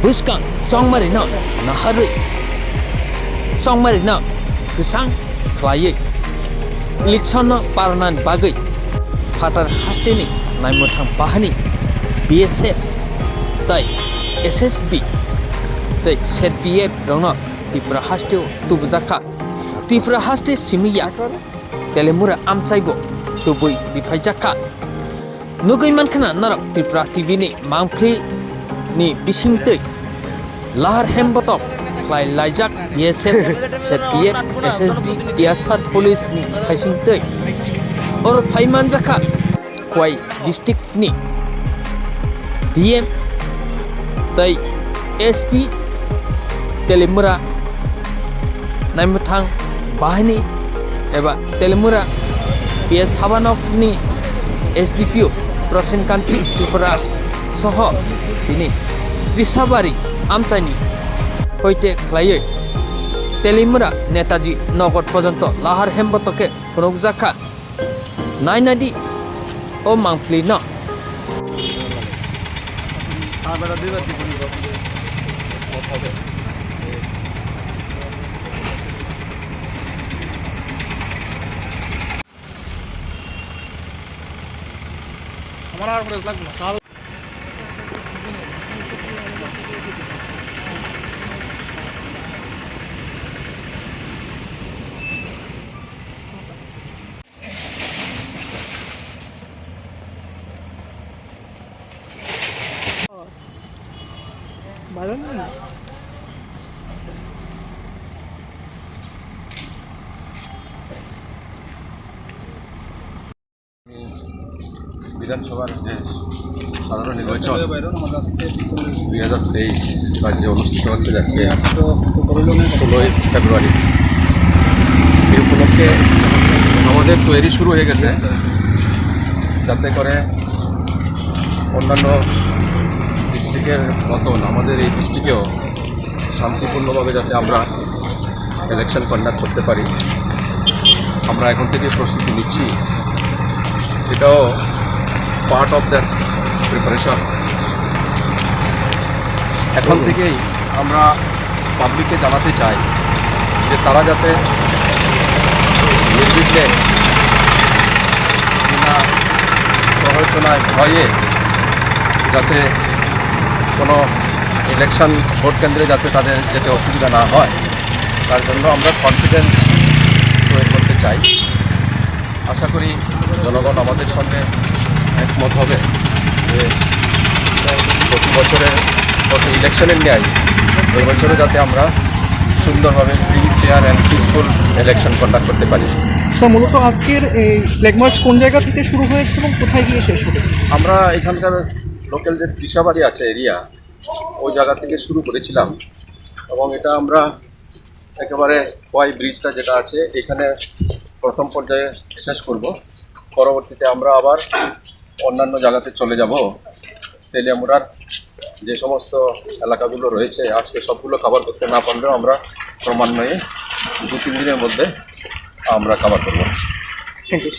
Buskang Songmarina Nahari Songmarina Kusang Klaye Election Paranan Bagai Fatar Hasteni Naimotang Bahani BSF Tai SSB Tai SRPF Rona Tipra Hasteo Tubuzaka Tipra Haste Simiya Telemura Amsaibo Tubui Bipajaka Nugay man kana narak Tipra TV ni Mangpli ni Bisingtei Lahar Hembotok Klai Laijak BSF SRPF SSB Tiasar Police ni Haisingtei Or Paimanjaka Kwai District ni DM Tai SP Telemura Naimutang Bahani Eba Telemura PS Habanok ni SDPO Prosen Kanti Tripura Soho Ini Trisabari Amtani Hoite Klaye Telemura Netaji Nogot Pojanto Lahar Hembotoke Funukjaka Nainadi O Mangpli no हमारा और press लग मसाल बालन বিধানসভার যে সাধারণ নির্বাচন 2023 রাজ্যে অনুষ্ঠিত হতে যাচ্ছে 16 ফেব্রুয়ারি এই উপলক্ষে আমাদের তৈরি শুরু হয়ে গেছে যাতে করে অন্যান্য ডিস্ট্রিক্টের মতন আমাদের এই ডিস্ট্রিক্টেও শান্তিপূর্ণভাবে যাতে আমরা ইলেকশন কন্ডাক্ট করতে পারি আমরা এখন থেকে প্রস্তুতি নিচ্ছি এটাও পার্ট অফ দ্যাট প্রিপারেশন এখন থেকেই আমরা পাবলিককে জানাতে চাই যে তারা যাতে নির্বিঘ্নে বিনা প্ররোচনায় ভয়ে যাতে কোনো ইলেকশন ভোট কেন্দ্রে যাতে তাদের যাতে অসুবিধা না হয় তার জন্য আমরা কনফিডেন্স তৈরি করতে চাই আশা করি জনগণ আমাদের সঙ্গে একমত হবে যে প্রতি বছরের প্রতি ইলেকশনের ন্যায় এই বছরও যাতে আমরা সুন্দরভাবে free fair and peaceful election conduct করতে পারি। মূলত আজকের এই ফ্ল্যাগ মার্চ কোন জায়গা থেকে শুরু হয়েছে এবং কোথায় গিয়ে শেষ হবে? আমরা এখানকার লোকাল যে ত্রিশাবাড়ি আছে এরিয়া ওই জায়গা থেকে শুরু করেছিলাম এবং এটা আমরা একেবারে ওয়াই ব্রিজটা যেটা আছে এখানে প্রথম পর্যায়ে শেষ করব পরবর্তীতে আমরা আবার অন্যান্য জায়গাতে চলে যাব তেলিয়ামুড়ার যে সমস্ত এলাকাগুলো রয়েছে আজকে সবগুলো কভার করতে না পারলেও আমরা ক্রমান্বয়ে 2-3 দিনের মধ্যে আমরা কভার করব। Thank you.